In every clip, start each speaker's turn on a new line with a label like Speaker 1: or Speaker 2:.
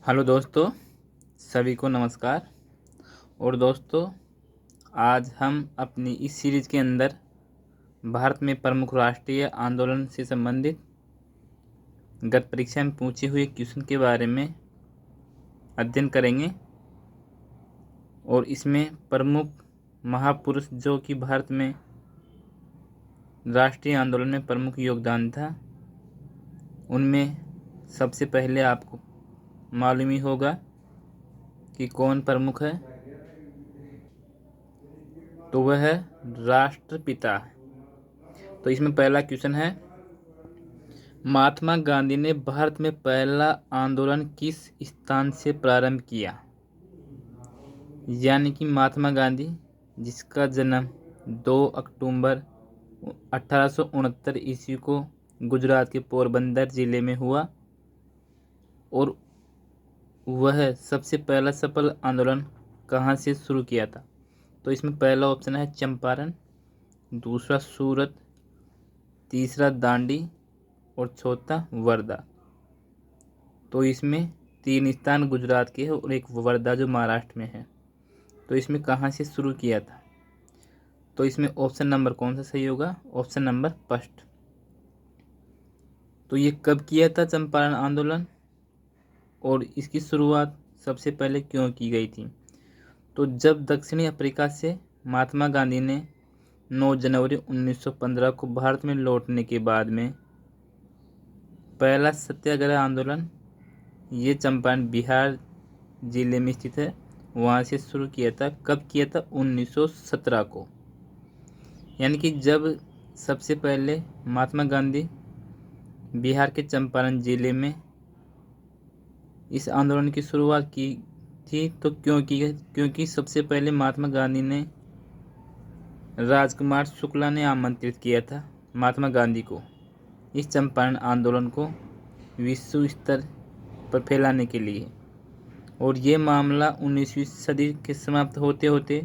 Speaker 1: Hello दोस्तों, सभी को नमस्कार। और दोस्तों, आज हम अपनी इस सीरीज़ के अंदर भारत में प्रमुख राष्ट्रीय आंदोलन से संबंधित गत परीक्षा में पूछे हुए क्वेश्चन के बारे में अध्ययन करेंगे। और इसमें प्रमुख महापुरुष जो कि भारत में राष्ट्रीय आंदोलन में प्रमुख योगदान था, उनमें सबसे पहले आपको मालूम ही होगा कि कौन प्रमुख है। तो वह है राष्ट्रपिता। तो इसमें पहला क्वेश्चन है, महात्मा गांधी ने भारत में पहला आंदोलन किस स्थान से प्रारंभ किया। यानी कि महात्मा गांधी, जिसका जन्म 2 अक्टूबर 1869 ईस्वी को गुजरात के पोरबंदर जिले में हुआ, और वह सबसे पहला सफल आंदोलन कहाँ से शुरू किया था। तो इसमें पहला ऑप्शन है चंपारण, दूसरा सूरत, तीसरा दांडी और चौथा वर्धा। तो इसमें 3 स्थान गुजरात के हैं और एक वर्धा जो महाराष्ट्र में है। तो इसमें कहाँ से शुरू किया था। तो इसमें ऑप्शन नंबर कौन सा सही होगा, ऑप्शन नंबर फर्स्ट। तो ये कब किया था चंपारण आंदोलन, और इसकी शुरुआत सबसे पहले क्यों की गई थी। तो जब दक्षिणी अफ्रीका से महात्मा गांधी ने 9 जनवरी 1915 को भारत में लौटने के बाद में पहला सत्याग्रह आंदोलन ये चंपारण बिहार जिले में स्थित है, वहाँ से शुरू किया था। कब किया था, 1917 को। यानी कि जब सबसे पहले महात्मा गांधी बिहार के चंपारण जिले में इस आंदोलन की शुरुआत की थी, तो क्योंकि सबसे पहले महात्मा गांधी ने राजकुमार शुक्ला ने आमंत्रित किया था महात्मा गांधी को इस चंपारण आंदोलन को विश्व स्तर पर फैलाने के लिए। और ये मामला 19वीं सदी के समाप्त होते होते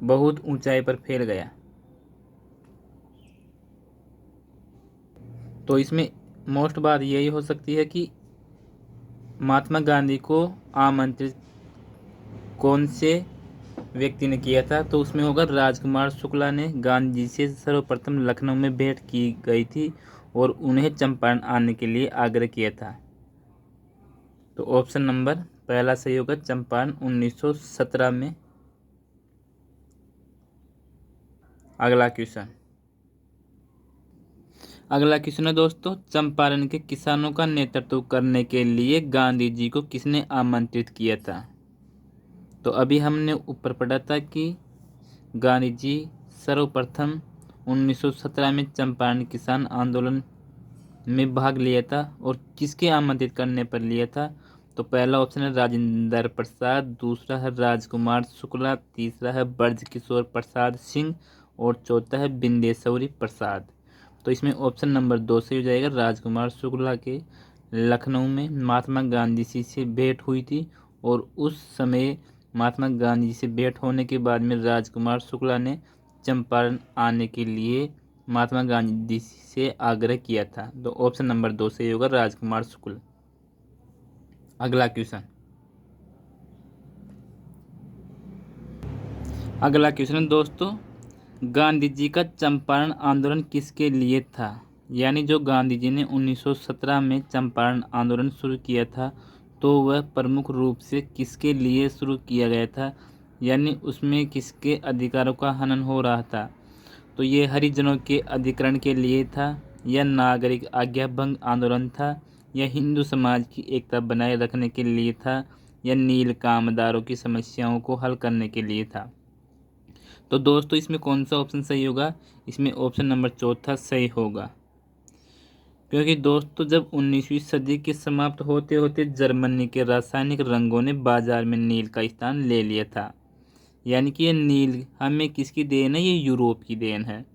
Speaker 1: बहुत ऊंचाई पर फैल गया। तो इसमें मोस्ट बात यही हो सकती है कि महात्मा गांधी को आमंत्रित कौन से व्यक्ति ने किया था। तो उसमें होगा राजकुमार शुक्ला ने गांधी जी से सर्वप्रथम लखनऊ में भेंट की गई थी और उन्हें चंपारण आने के लिए आग्रह किया था। तो ऑप्शन नंबर पहला सही होगा, चंपारण 1917 में। अगला क्वेश्चन है दोस्तों, चंपारण के किसानों का नेतृत्व करने के लिए गांधी जी को किसने आमंत्रित किया था। तो अभी हमने ऊपर पढ़ा था कि गांधी जी सर्वप्रथम 1917 में चंपारण किसान आंदोलन में भाग लिया था, और किसके आमंत्रित करने पर लिया था। तो पहला ऑप्शन है राजेंद्र प्रसाद, दूसरा है राजकुमार शुक्ला, तीसरा है ब्रजकिशोर प्रसाद सिंह और चौथा है बिंदेश्वरी प्रसाद। तो इसमें ऑप्शन नंबर 2 सही हो जाएगा। राजकुमार शुक्ला के लखनऊ में महात्मा गांधी जी से भेंट हुई थी, और उस समय महात्मा गांधी जी से भेंट होने के बाद में राजकुमार शुक्ला ने चंपारण आने के लिए महात्मा गांधी से आग्रह किया था। तो ऑप्शन नंबर 2 सही होगा, राजकुमार शुक्ल। अगला क्वेश्चन है दोस्तों, गांधी जी का चंपारण आंदोलन किसके लिए था। यानी जो गांधी जी ने 1917 में चंपारण आंदोलन शुरू किया था, तो वह प्रमुख रूप से किसके लिए शुरू किया गया था। यानी उसमें किसके अधिकारों का हनन हो रहा था। तो ये हरिजनों के अधिकरण के लिए था, या नागरिक आज्ञा भंग आंदोलन था, या हिंदू समाज की एकता बनाए रखने के लिए था, या नील कामदारों की समस्याओं को हल करने के लिए था। तो दोस्तों इसमें कौन सा ऑप्शन सही होगा, इसमें ऑप्शन नंबर चौथा सही होगा। क्योंकि दोस्तों जब 19वीं सदी के समाप्त होते होते जर्मनी के रासायनिक रंगों ने बाजार में नील का स्थान ले लिया था। यानी कि ये नील हमें किसकी देन है, ये यूरोप की देन है।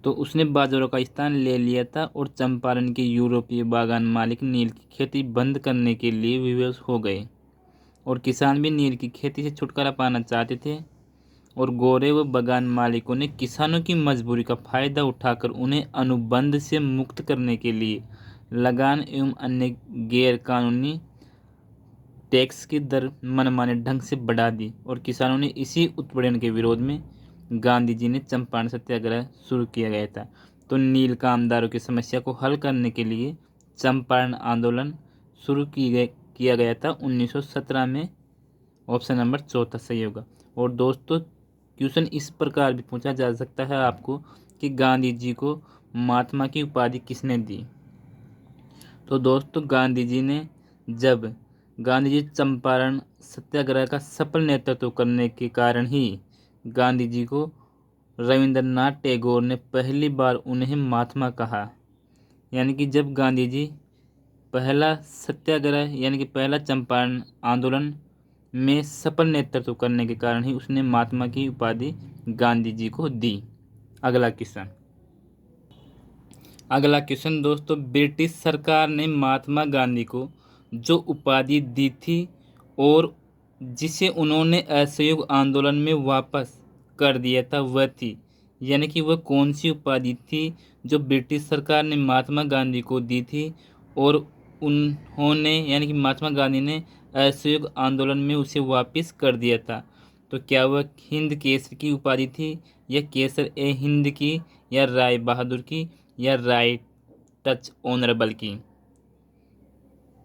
Speaker 1: तो उसने बाजारों का स्थान ले लिया था, और चंपारण के यूरोपीय बागान मालिक नील की खेती बंद करने के लिए विवश हो गए, और किसान भी नील की खेती से छुटकारा पाना चाहते थे। और गोरे व बागान मालिकों ने किसानों की मजबूरी का फायदा उठाकर उन्हें अनुबंध से मुक्त करने के लिए लगान एवं अन्य गैर कानूनी टैक्स की दर मनमाने ढंग से बढ़ा दी और किसानों ने इसी उत्पीड़न के विरोध में गांधी जी ने चंपारण सत्याग्रह शुरू किया गया था। तो नील कामदारों की समस्या को हल करने के लिए चंपारण आंदोलन शुरू किया गया था 1917 में। ऑप्शन नंबर चौथा सही होगा। और दोस्तों क्वेश्चन इस प्रकार भी पूछा जा सकता है आपको कि गांधी जी को महात्मा की उपाधि किसने दी। तो दोस्तों गांधी जी चंपारण सत्याग्रह का सफल नेतृत्व करने के कारण ही गांधी जी को रविंद्रनाथ टैगोर ने पहली बार उन्हें महात्मा कहा। यानी कि जब गांधी जी पहला सत्याग्रह यानी कि पहला चंपारण आंदोलन में सफल नेतृत्व करने के कारण ही उसने महात्मा की उपाधि गांधी जी को दी। अगला क्वेश्चन दोस्तों, ब्रिटिश सरकार ने महात्मा गांधी को जो उपाधि दी थी और जिसे उन्होंने असहयोग आंदोलन में वापस कर दिया था वह थी, यानी कि वह कौन सी उपाधि थी जो ब्रिटिश सरकार ने महात्मा गांधी को दी थी और उन्होंने यानी कि महात्मा गांधी ने असहयोग आंदोलन में उसे वापस कर दिया था। तो क्या वह हिंद केसर की उपाधि थी या केसर ए हिंद की या राय बहादुर की या राइट टच ऑनरेबल की।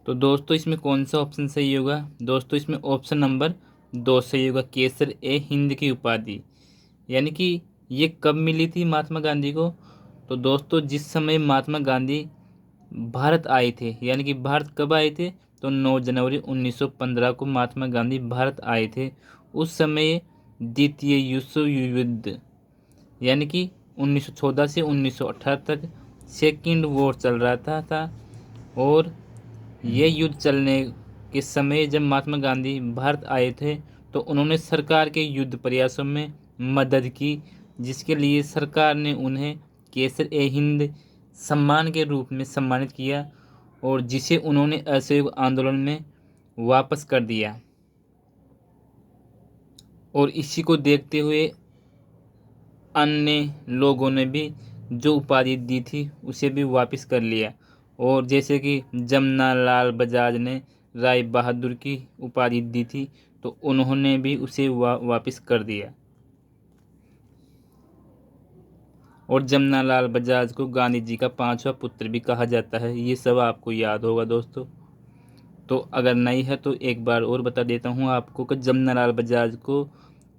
Speaker 1: तो दोस्तों इसमें कौन सा ऑप्शन सही होगा। दोस्तों इसमें ऑप्शन नंबर 2 सही होगा, केसर ए हिंद की उपाधि। यानी कि ये कब मिली थी महात्मा गांधी को। तो दोस्तों जिस समय महात्मा गांधी भारत आए थे, यानी कि भारत कब आए थे, तो 9 जनवरी 1915 को महात्मा गांधी भारत आए थे। उस समय द्वितीय विश्व युद्ध यानी कि 1914 से 1918 तक सेकेंड वॉर चल रहा था और यह युद्ध चलने के समय जब महात्मा गांधी भारत आए थे तो उन्होंने सरकार के युद्ध प्रयासों में मदद की, जिसके लिए सरकार ने उन्हें केसर ए हिंद सम्मान के रूप में सम्मानित किया और जिसे उन्होंने असहयोग आंदोलन में वापस कर दिया। और इसी को देखते हुए अन्य लोगों ने भी जो उपाधि दी थी उसे भी वापस कर लिया। और जैसे कि जमनालाल बजाज ने राय बहादुर की उपाधि दी थी तो उन्होंने भी उसे वापस कर दिया। और जमनालाल बजाज को गांधी जी का 5वां पुत्र भी कहा जाता है। ये सब आपको याद होगा दोस्तों। तो अगर नहीं है तो एक बार और बता देता हूँ आपको कि जमनालाल बजाज को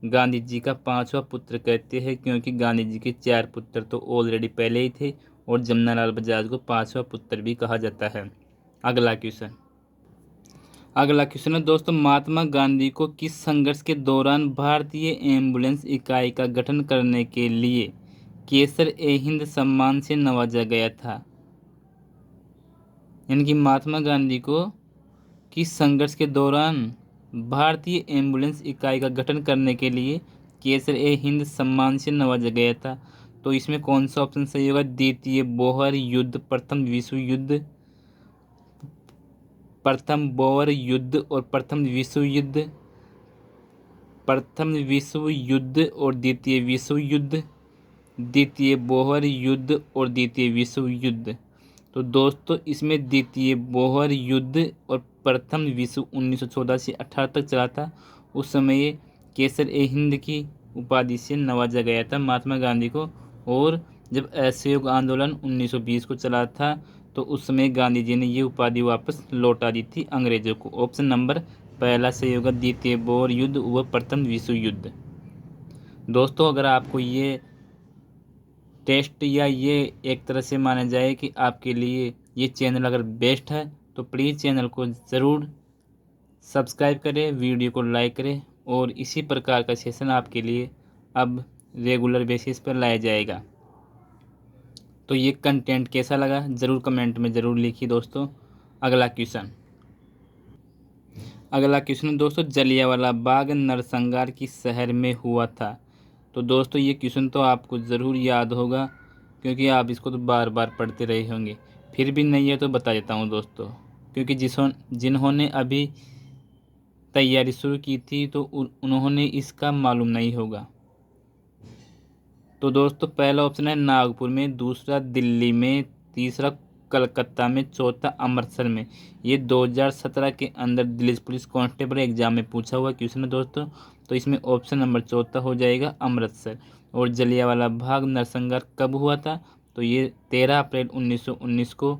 Speaker 1: गांधी जी का 5वां पुत्र कहते हैं, क्योंकि गांधी जी के 4 पुत्र तो ऑलरेडी पहले ही थे और जमनालाल बजाज को 5वां पुत्र भी कहा जाता है। अगला क्वेश्चन है दोस्तों, महात्मा गांधी को किस संघर्ष के दौरान भारतीय एम्बुलेंस इकाई का गठन करने के लिए केसर ए हिंद सम्मान से नवाजा गया था। यानी कि महात्मा गांधी को किस संघर्ष के दौरान भारतीय एम्बुलेंस इकाई का गठन करने के लिए केसर ए हिंद सम्मान से नवाजा गया था। तो इसमें कौन सा ऑप्शन सही होगा। द्वितीय बोहर युद्ध, प्रथम विश्व युद्ध और प्रथम विश्व युद्ध, प्रथम विश्व युद्ध और द्वितीय विश्व युद्ध, द्वितीय बोहर युद्ध और द्वितीय विश्व युद्ध। तो दोस्तों इसमें द्वितीय बोहर युद्ध और प्रथम विश्व 1914 से 18 तक चला था। उस समय केसर ए हिंद की उपाधि से नवाजा गया था महात्मा गांधी को। और जब असहयोग आंदोलन 1920 को चला था तो उस समय गांधी जी ने ये उपाधि वापस लौटा दी थी अंग्रेजों को। ऑप्शन नंबर पहला सही होगा, द्वितीय बोहर युद्ध व प्रथम विश्व युद्ध। दोस्तों अगर आपको ये टेस्ट या ये एक तरह से माना जाए कि आपके लिए ये चैनल अगर बेस्ट है तो प्लीज़ चैनल को ज़रूर सब्सक्राइब करें, वीडियो को लाइक करें और इसी प्रकार का सेशन आपके लिए अब रेगुलर बेसिस पर लाया जाएगा। तो ये कंटेंट कैसा लगा ज़रूर कमेंट में ज़रूर लिखिए दोस्तों। अगला क्वेश्चन दोस्तों, जलियांवाला बाग नरसंहार किस शहर में हुआ था। तो दोस्तों ये क्वेश्चन तो आपको ज़रूर याद होगा क्योंकि आप इसको तो बार बार पढ़ते रहे होंगे। फिर भी नहीं है तो बता देता हूँ दोस्तों, क्योंकि जिन्होंने अभी तैयारी शुरू की थी तो उन्होंने इसका मालूम नहीं होगा। तो दोस्तों पहला ऑप्शन है नागपुर में, दूसरा दिल्ली में, तीसरा कलकत्ता में, चौथा अमृतसर में। ये 2017 के अंदर दिल्ली पुलिस कांस्टेबल एग्जाम में पूछा हुआ क्वेश्चन है दोस्तों। तो इसमें ऑप्शन नंबर चौथा हो जाएगा अमृतसर। और जलियांवाला बाग नरसंहार कब हुआ था? तो ये 13 अप्रैल 1919 को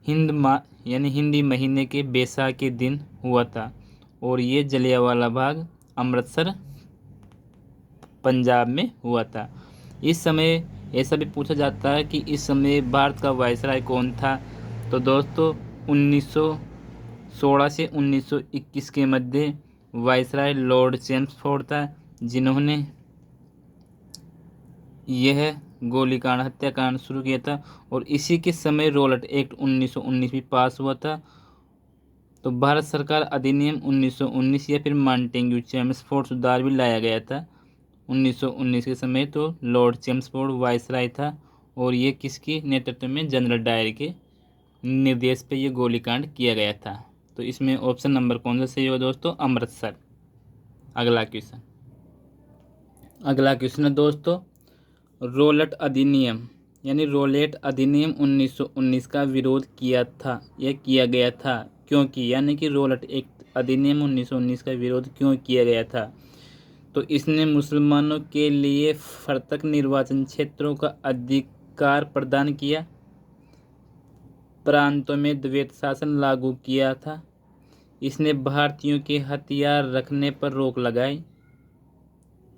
Speaker 1: हिंदी महीने के बैसाख के दिन हुआ था। और ये जलियांवाला बाग अमृतसर पंजाब में हुआ था। इस समय ऐसा भी पूछा जाता है कि इस समय भारत का वायसराय कौन था? तो दोस्तों 1916 से 1921 के मध्य वायसराय लॉर्ड चेम्सफोर्ड था, जिन्होंने यह गोलीकांड हत्याकांड शुरू किया था। और इसी के समय रॉलेट एक्ट 1919 भी पास हुआ था। तो भारत सरकार अधिनियम 1919 या फिर मॉन्टेग्यू चेम्सफोर्ड सुधार भी लाया गया था 1919 के समय। तो लॉर्ड चेम्सफोर्ड वायसराय था और ये किसके नेतृत्व में? जनरल डायर के निर्देश पे ये गोलीकांड किया गया था। तो इसमें ऑप्शन नंबर कौन सा सही होगा दोस्तों? अमृतसर। अगला क्वेश्चन है दोस्तों, रॉलेट अधिनियम रॉलेट अधिनियम 1919 का विरोध किया गया था क्योंकि रॉलेट एक्ट अधिनियम 1919 का विरोध क्यों किया गया था? तो इसने मुसलमानों के लिए पृथक निर्वाचन क्षेत्रों का अधिकार प्रदान किया, प्रांतों में द्वैत शासन लागू किया था, इसने भारतीयों के हथियार रखने पर रोक लगाई,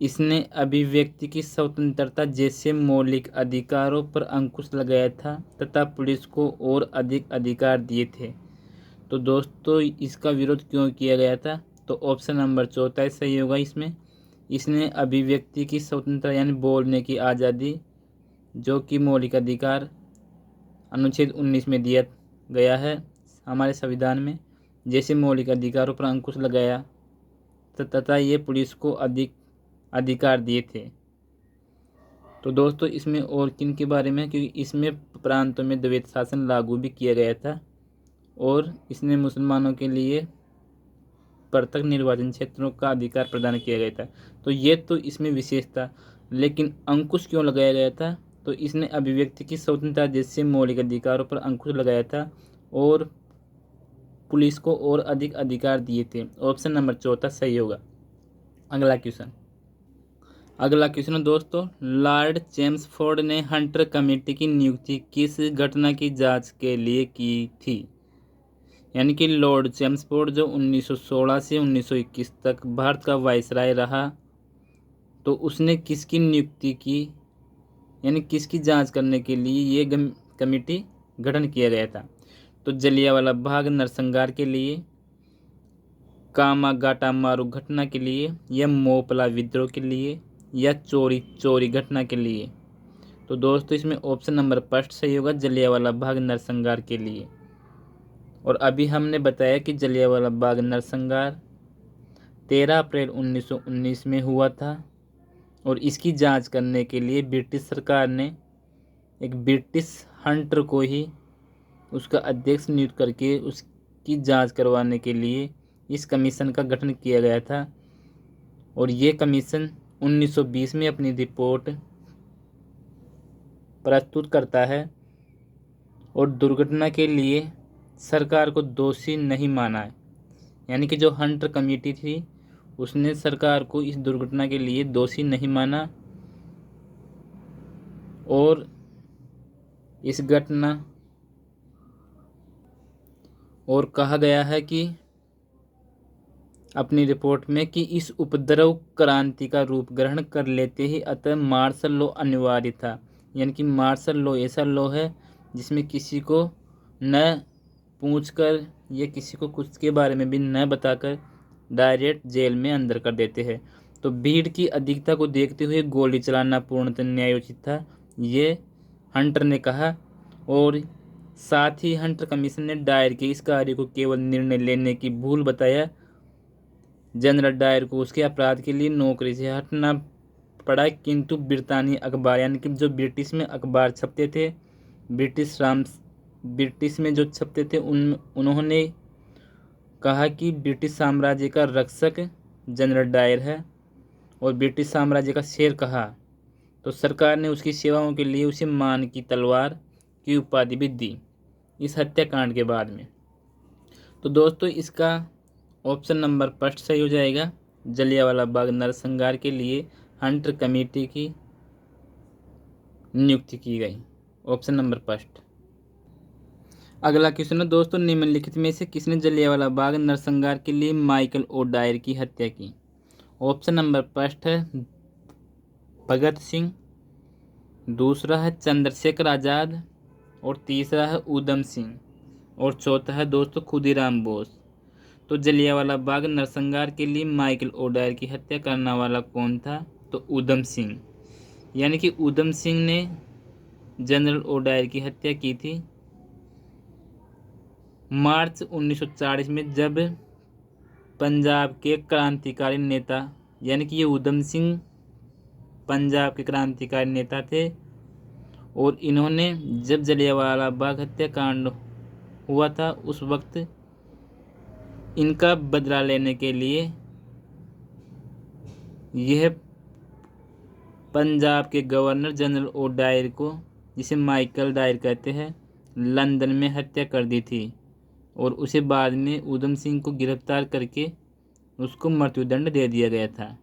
Speaker 1: इसने अभिव्यक्ति की स्वतंत्रता जैसे मौलिक अधिकारों पर अंकुश लगाया था तथा पुलिस को और अधिक अधिकार दिए थे। तो दोस्तों इसका विरोध क्यों किया गया था? तो ऑप्शन नंबर चौथा सही होगा इसमें। इसने अभिव्यक्ति की स्वतंत्रता बोलने की आज़ादी, जो कि मौलिक अधिकार अनुच्छेद 19 में दिया गया है हमारे संविधान में, जैसे मौलिक अधिकारों पर अंकुश लगाया तथा ये पुलिस को अधिक अधिकार दिए थे। तो दोस्तों इसमें और किन के बारे में? क्योंकि इसमें प्रांतों में द्वैत शासन लागू भी किया गया था और इसने मुसलमानों के लिए पृथक निर्वाचन क्षेत्रों का अधिकार प्रदान किया गया था। तो ये तो इसमें विशेष था, लेकिन अंकुश क्यों लगाया गया था? तो इसने अभिव्यक्ति की स्वतंत्रता जैसे मौलिक अधिकारों पर अंकुश लगाया था और पुलिस को और अधिक अधिकार दिए थे। ऑप्शन नंबर चौथा सही होगा। अगला क्वेश्चन है दोस्तों, लॉर्ड चेम्सफोर्ड ने हंटर कमेटी की नियुक्ति किस घटना की जांच के लिए की थी? लॉर्ड चेम्सफोर्ड जो 1916 से 1921 तक भारत का वायसराय रहा, तो उसने किसकी नियुक्ति की, किसकी जांच करने के लिए ये कमेटी गठन किया गया था? तो जलियांवाला बाग नरसंहार के लिए, कामागाटा मारू घटना के लिए, या मोपला विद्रोह के लिए, या चोरी घटना के लिए? तो दोस्तों इसमें ऑप्शन नंबर फर्स्ट सही होगा, जलियांवाला बाग नरसंहार के लिए। और अभी हमने बताया कि जलियांवाला बाग नरसंहार 13 अप्रैल 1919 में हुआ था और इसकी जांच करने के लिए ब्रिटिश सरकार ने एक ब्रिटिश हंटर को ही उसका अध्यक्ष नियुक्त करके उसकी जांच करवाने के लिए इस कमीशन का गठन किया गया था। और ये कमीशन 1920 में अपनी रिपोर्ट प्रस्तुत करता है और दुर्घटना के लिए सरकार को दोषी नहीं माना है। कि जो हंटर कमेटी थी उसने सरकार को इस दुर्घटना के लिए दोषी नहीं माना और इस घटना और कहा गया है कि अपनी रिपोर्ट में कि इस उपद्रव क्रांति का रूप ग्रहण कर लेते ही अतः मार्शल लॉ अनिवार्य था। कि मार्शल लॉ ऐसा लॉ है जिसमें किसी को न पूछकर या किसी को कुछ के बारे में भी न बताकर डायरेक्ट जेल में अंदर कर देते हैं। तो भीड़ की अधिकता को देखते हुए गोली चलाना पूर्णतः न्यायोचित था, ये हंटर ने कहा। और साथ ही हंटर कमीशन ने डायर के इस कार्य को केवल निर्णय लेने की भूल बताया। जनरल डायर को उसके अपराध के लिए नौकरी से हटना पड़ा, किंतु ब्रितानी अखबार कि जो ब्रिटिश में अखबार छपते थे, ब्रिटिश में जो छपते थे उन्होंने कहा कि ब्रिटिश साम्राज्य का रक्षक जनरल डायर है और ब्रिटिश साम्राज्य का शेर कहा। तो सरकार ने उसकी सेवाओं के लिए उसे मान की तलवार की उपाधि भी दी। इस हत्याकांड के बाद में। तो दोस्तों इसका ऑप्शन नंबर फर्स्ट सही हो जाएगा। जलियांवाला बाग नरसंहार के लिए हंटर कमेटी की नियुक्ति की गई, ऑप्शन नंबर फर्स्ट। अगला क्वेश्चन है दोस्तों, निम्नलिखित में से किसने जलियांवाला बाग नरसंहार के लिए माइकल ओडायर की हत्या की? ऑप्शन नंबर फर्स्ट है भगत सिंह, दूसरा है चंद्रशेखर आज़ाद, और तीसरा है उधम सिंह, और चौथा है दोस्तों खुदीराम बोस। तो जलियांवाला बाग नरसंहार के लिए माइकल ओडायर की हत्या करने वाला कौन था? तो उधम सिंह, यानी कि उधम सिंह ने जनरल ओडायर की हत्या की थी मार्च 1940 में, जब पंजाब के क्रांतिकारी नेता, यानी कि ये उधम सिंह पंजाब के क्रांतिकारी नेता थे, और इन्होंने जब जलियांवाला बाग हत्याकांड हुआ था उस वक्त इनका बदला लेने के लिए यह पंजाब के गवर्नर जनरल ओडायर को, जिसे माइकल डायर कहते हैं, लंदन में हत्या कर दी थी, और उसे बाद में उधम सिंह को गिरफ्तार करके उसको मृत्युदंड दे दिया गया था।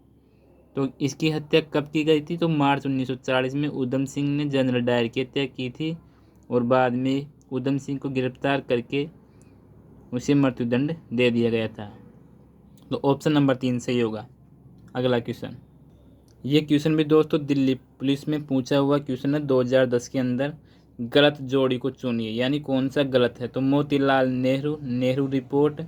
Speaker 1: तो इसकी हत्या कब की गई थी? तो मार्च 1940 में उधम सिंह ने जनरल डायर की हत्या की थी, और बाद में उधम सिंह को गिरफ्तार करके उसे मृत्युदंड दे दिया गया था। तो ऑप्शन नंबर 3 सही होगा। अगला क्वेश्चन, ये क्वेश्चन भी दोस्तों दिल्ली पुलिस में पूछा हुआ क्वेश्चन है 2010 के अंदर। गलत जोड़ी को चुनिए, यानी कौन सा गलत है? तो मोतीलाल नेहरू, नेहरू रिपोर्ट,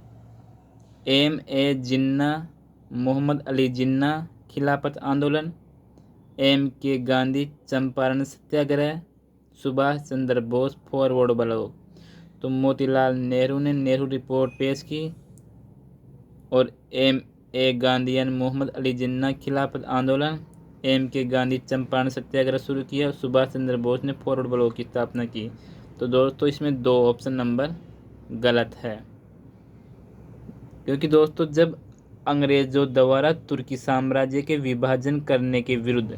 Speaker 1: M.A. जिन्ना, मोहम्मद अली जिन्ना, खिलाफत आंदोलन, M.K. गांधी चंपारण सत्याग्रह, सुभाष चंद्र बोस फॉरवर्ड ब्लॉक। तो मोतीलाल नेहरू ने नेहरू रिपोर्ट पेश की, और M.A. गांधी यानी मोहम्मद अली जिन्ना खिलाफत आंदोलन, M.K. गांधी चंपारण सत्याग्रह शुरू किया, सुभाष चंद्र बोस ने फॉरवर्ड ब्लॉक की स्थापना की। तो दोस्तों इसमें 2 ऑप्शन नंबर गलत है, क्योंकि दोस्तों जब अंग्रेजों द्वारा तुर्की साम्राज्य के विभाजन करने के विरुद्ध,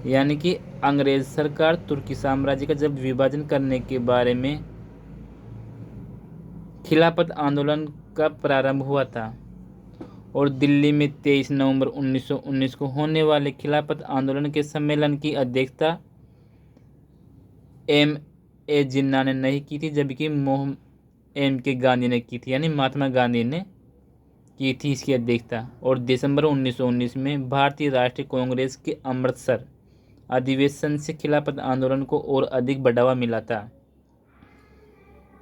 Speaker 1: यानी कि अंग्रेज सरकार तुर्की साम्राज्य का जब विभाजन करने के बारे में खिलाफत आंदोलन का प्रारंभ हुआ था, और दिल्ली में 23 नवंबर 1919 को होने वाले खिलाफत आंदोलन के सम्मेलन की अध्यक्षता M.A. जिन्ना ने नहीं की थी, जबकि M.K. गांधी ने की थी, यानी महात्मा गांधी ने की थी इसकी अध्यक्षता। और दिसंबर 1919 में भारतीय राष्ट्रीय कांग्रेस के अमृतसर अधिवेशन से खिलाफत आंदोलन को और अधिक बढ़ावा मिला था,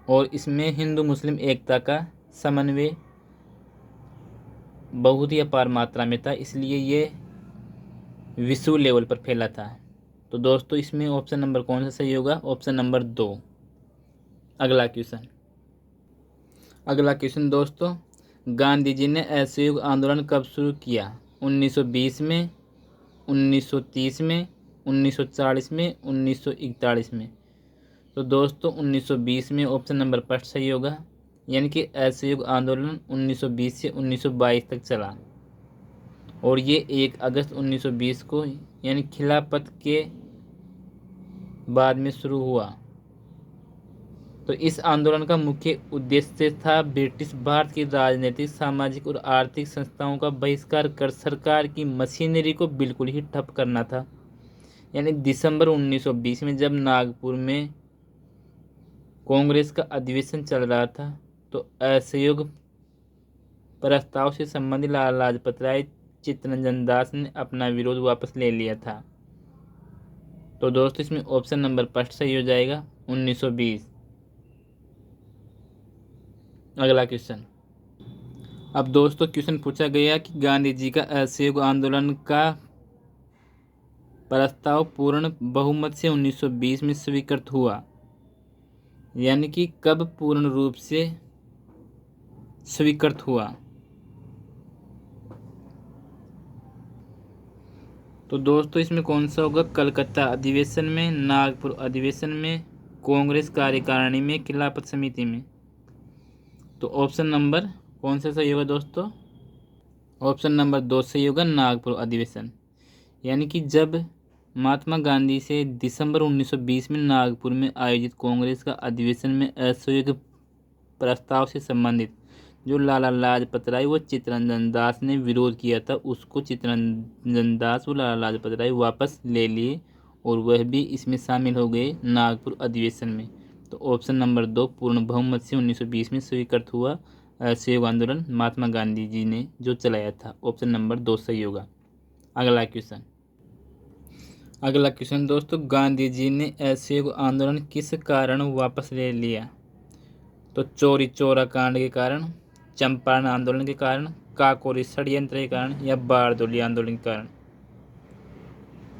Speaker 1: और इसमें हिंदू मुस्लिम एकता का समन्वय बहुत ही अपार मात्रा में था, इसलिए ये विश्व लेवल पर फैला था। तो दोस्तों इसमें ऑप्शन नंबर कौन सा सही होगा? Option number 2। अगला क्वेश्चन दोस्तों, गांधी जी ने असहयोग आंदोलन कब शुरू किया? 1920 में, 1930 में, 1940 में, 1941 में। तो दोस्तों 1920 में ऑप्शन नंबर फर्स्ट सही होगा, यानी कि असहयोग आंदोलन 1920 से 1922 तक चला, और ये 1 अगस्त 1920 को, यानी खिलाफत के बाद में शुरू हुआ। तो इस आंदोलन का मुख्य उद्देश्य था ब्रिटिश भारत की राजनीतिक, सामाजिक और आर्थिक संस्थाओं का बहिष्कार कर सरकार की मशीनरी को बिल्कुल ही ठप करना था। यानी दिसंबर 1920 में जब नागपुर में कांग्रेस का अधिवेशन चल रहा था, तो असहयोग प्रस्ताव से संबंधित लाला लाजपत राय, चित्तरंजन दास ने अपना विरोध वापस ले लिया था। तो दोस्तों इसमें ऑप्शन नंबर फर्स्ट सही हो जाएगा, 1920। अगला क्वेश्चन, अब दोस्तों क्वेश्चन पूछा गया कि गांधी जी का असहयोग आंदोलन का प्रस्ताव पूर्ण बहुमत से 1920 में स्वीकृत हुआ, यानी कि कब पूर्ण रूप से स्वीकृत हुआ? तो दोस्तों इसमें कौन सा होगा? कलकत्ता अधिवेशन में, नागपुर अधिवेशन में, कांग्रेस कार्यकारिणी में, खिलाफत समिति में। तो ऑप्शन नंबर कौन सा सही होगा दोस्तों? ऑप्शन नंबर 2 सही होगा, नागपुर अधिवेशन। यानी कि जब महात्मा गांधी से दिसंबर 1920 में नागपुर में आयोजित कांग्रेस का अधिवेशन में असहयोग प्रस्ताव से संबंधित जो लाला लाजपत राय व चित्तरंजन दास ने विरोध किया था, उसको चित्तरंजन दास व लाला लाजपत राय वापस ले लिए और वह भी इसमें शामिल हो गए नागपुर अधिवेशन में। तो ऑप्शन नंबर 2 पूर्ण बहुमत से 1920 में स्वीकृत हुआ असहयोग आंदोलन महात्मा गांधी जी ने जो चलाया था। ऑप्शन नंबर 2 सही होगा। अगला क्वेश्चन दोस्तों, गांधी जी ने असहयोग आंदोलन किस कारण वापस ले लिया? तो चोरी चौरा कांड के कारण, चंपारण आंदोलन के कारण, काकोरी षड्यंत्र के कारण या बारदोली आंदोलन के कारण।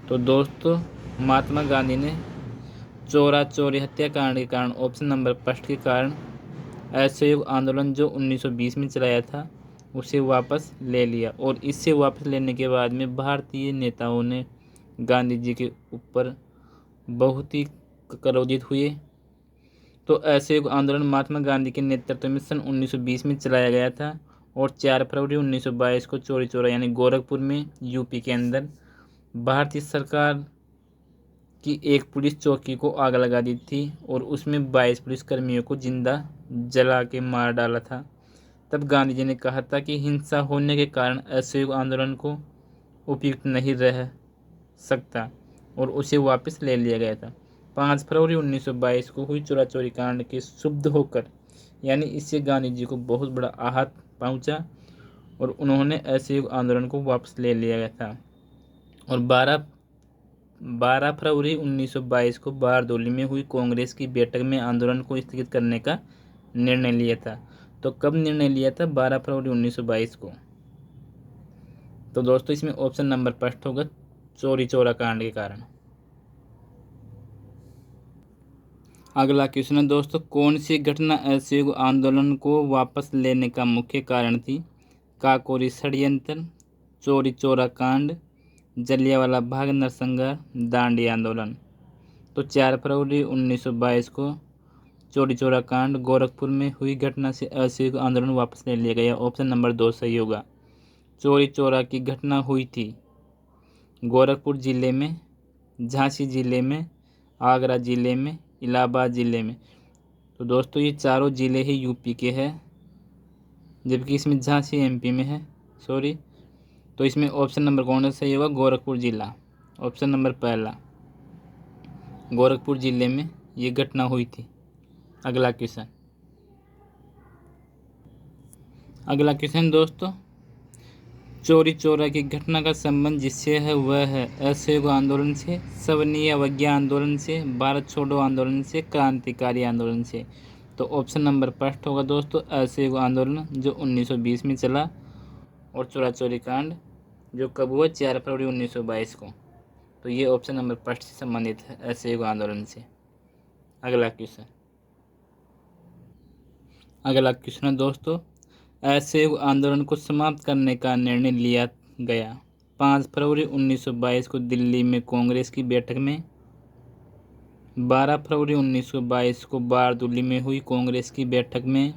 Speaker 1: तो दोस्तों महात्मा गांधी ने चोरा चोरी हत्याकांड के कारण, ऑप्शन नंबर फर्स्ट के कारण असहयोग आंदोलन जो 1920 में चलाया था उसे वापस ले लिया। और इससे वापस लेने के बाद में भारतीय नेताओं ने गांधी जी के ऊपर बहुत ही क्रोधित हुए। तो असहयोग आंदोलन महात्मा गांधी के नेतृत्व में सन 1920 में चलाया गया था और 4 फरवरी 1922 को चौरी चौरा यानी गोरखपुर में यूपी के अंदर भारतीय सरकार की एक पुलिस चौकी को आग लगा दी थी और उसमें 22 पुलिसकर्मियों को जिंदा जला के मार डाला था। तब गांधी जी ने कहा था कि हिंसा होने के कारण असहयोग आंदोलन को उपयुक्त नहीं रह सकता और उसे वापस ले लिया गया था। 5 फरवरी 1922 को हुई चोरा चोरी कांड के शुद्ध होकर यानी इससे गांधी जी को बहुत बड़ा आहत पहुंचा और उन्होंने असहयोग आंदोलन को वापस ले लिया गया था। और 12 फरवरी 1922 को बारदोली में हुई कांग्रेस की बैठक में आंदोलन को स्थगित करने का निर्णय लिया था। तो कब निर्णय लिया था? 12 फरवरी 1922 को। तो दोस्तों इसमें ऑप्शन नंबर फर्स्ट होगा, चोरी चौरा कांड के कारण। अगला क्वेश्चन है दोस्तों, कौन सी घटना असहयोग आंदोलन को वापस लेने का मुख्य कारण थी? काकोरी षड्यंत्र, चोरी चौरा कांड, जलियांवाला बाग नरसंहार, दांडी आंदोलन। तो 4 फरवरी 1922 को चोरी चौरा कांड गोरखपुर में हुई घटना से असहयोग आंदोलन वापस ले लिया गया। ऑप्शन नंबर 2 सही होगा। चोरी चौरा की घटना हुई थी गोरखपुर जिले में, झांसी जिले में, आगरा जिले में, इलाहाबाद जिले में। तो दोस्तों ये चारों जिले ही यूपी के हैं, जबकि इसमें झांसी एमपी में है। तो इसमें ऑप्शन नंबर कौन सा सही होगा? गोरखपुर जिला। ऑप्शन नंबर पहला, गोरखपुर जिले में ये घटना हुई थी। अगला क्वेश्चन दोस्तों, चोरी चौरा की घटना का संबंध जिससे है वह है असहयोग आंदोलन से, सवर्णीय अवज्ञा आंदोलन से, भारत छोड़ो आंदोलन से, क्रांतिकारी आंदोलन से। तो ऑप्शन नंबर फर्स्ट होगा दोस्तों, असहयोग आंदोलन जो 1920 में चला और चोरा चोरी कांड जो कब हुआ? 4 फरवरी 1922 को। तो ये ऑप्शन नंबर फर्स्ट से संबंधित है असहयोग आंदोलन से। अगला क्वेश्चन है दोस्तों, असहयोग आंदोलन को समाप्त करने का निर्णय लिया गया 5 फरवरी 1922 को दिल्ली में कांग्रेस की बैठक में, 12 फरवरी 1922 को बारदोली में हुई कांग्रेस की बैठक में,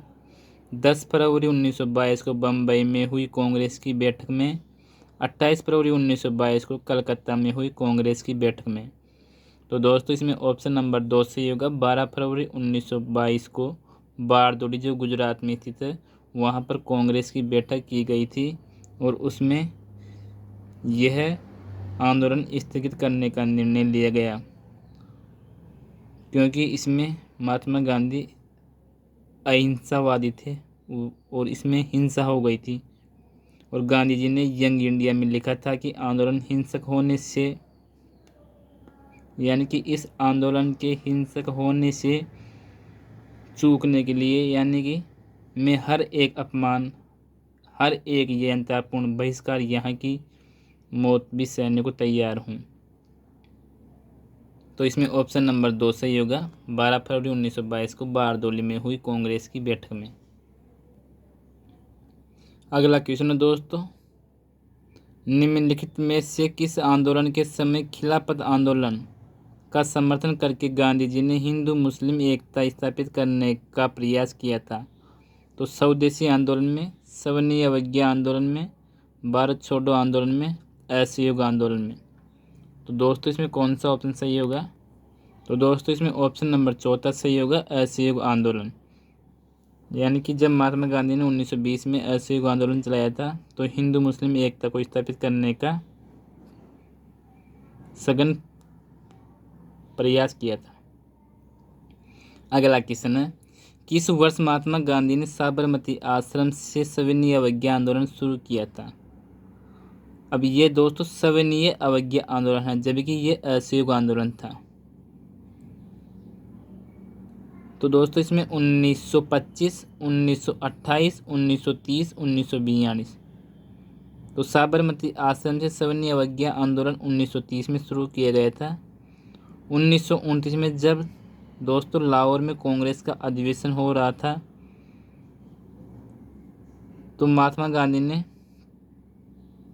Speaker 1: 10 फरवरी 1922 को बम्बई में हुई कांग्रेस की बैठक में, 28 फरवरी 1922 को कलकत्ता में हुई कांग्रेस की बैठक में। तो दोस्तों इसमें ऑप्शन नंबर 2 सही होगा। 12 फरवरी 1922 को बारदोली जो गुजरात में स्थित है वहाँ पर कांग्रेस की बैठक की गई थी और उसमें यह आंदोलन स्थगित करने का निर्णय लिया गया, क्योंकि इसमें महात्मा गांधी अहिंसावादी थे और इसमें हिंसा हो गई थी। और गांधी जी ने यंग इंडिया में लिखा था कि आंदोलन हिंसक होने से, यानी कि इस आंदोलन के हिंसक होने से चूकने के लिए, यानी कि मैं हर एक अपमान, हर एक यंत्रपूर्ण बहिष्कार, यहाँ की मौत भी सहने को तैयार हूँ। तो इसमें ऑप्शन नंबर 2 सही होगा। 12 फरवरी 1922 को बारदोली में हुई कांग्रेस की बैठक में। अगला क्वेश्चन है दोस्तों, निम्नलिखित में से किस आंदोलन के समय खिलाफत आंदोलन का समर्थन करके गांधी जी ने हिंदू मुस्लिम एकता स्थापित करने का प्रयास किया था? तो स्वदेशी आंदोलन में, सवर्णीय अवज्ञा आंदोलन में, भारत छोड़ो आंदोलन में, असहयोग आंदोलन में। तो दोस्तों इसमें कौन सा ऑप्शन सही होगा? तो दोस्तों इसमें ऑप्शन नंबर चौथा सही होगा, असहयोग आंदोलन। यानी कि जब महात्मा गांधी ने 1920 में असहयोग आंदोलन चलाया था तो हिंदू मुस्लिम एकता को स्थापित करने का सघन प्रयास किया था। अगला क्वेश्चन है, किस वर्ष महात्मा गांधी ने साबरमती आश्रम से सविनय अवज्ञा आंदोलन शुरू किया था? अब ये दोस्तों सविनय अवज्ञा आंदोलन है, जबकि ये असहयोग आंदोलन था। तो दोस्तों इसमें 1925, 1928, 1930, 1942। तो साबरमती आश्रम से सविनय अवज्ञा आंदोलन 1930 में शुरू किया गया था। 1929 में जब दोस्तों लाहौर में कांग्रेस का अधिवेशन हो रहा था तो महात्मा गांधी ने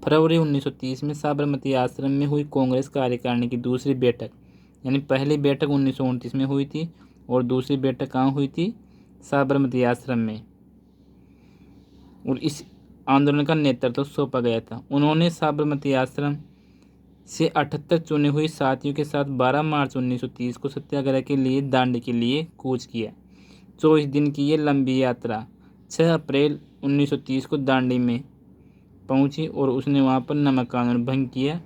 Speaker 1: फरवरी 1930 में साबरमती आश्रम में हुई कांग्रेस कार्यकारिणी की दूसरी बैठक, यानी पहली बैठक 1929 में हुई थी और दूसरी बैठक कहाँ हुई थी? साबरमती आश्रम में। और इस आंदोलन का नेतृत्व सौंपा गया था। उन्होंने साबरमती आश्रम से 78 चुने हुए साथियों के साथ 12 मार्च 1930 को सत्याग्रह के लिए दांडी के लिए कूच किया। 24 दिन की ये लंबी यात्रा 6 अप्रैल 1930 को दांडी में पहुंची और उसने वहां पर नमक कानून भंग किया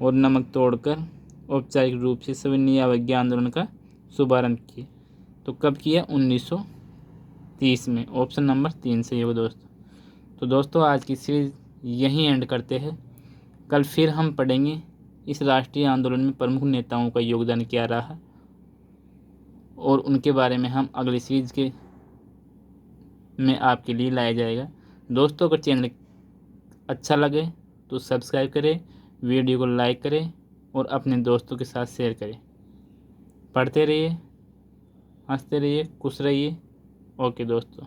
Speaker 1: और नमक तोड़कर औपचारिक रूप से सविनय अवज्ञा आंदोलन का शुभारंभ किया। तो कब किया? 1930 में। ऑप्शन नंबर 3 सही होगा दोस्तों। तो दोस्तों आज की सीरीज यहीं एंड करते हैं। कल फिर हम पढ़ेंगे इस राष्ट्रीय आंदोलन में प्रमुख नेताओं का योगदान क्या रहा और उनके बारे में हम अगली सीरीज के में आपके लिए लाया जाएगा। दोस्तों अगर चैनल अच्छा लगे तो सब्सक्राइब करें, वीडियो को लाइक करें और अपने दोस्तों के साथ शेयर करें। पढ़ते रहिए, हंसते रहिए, खुश रहिए। ओके दोस्तों।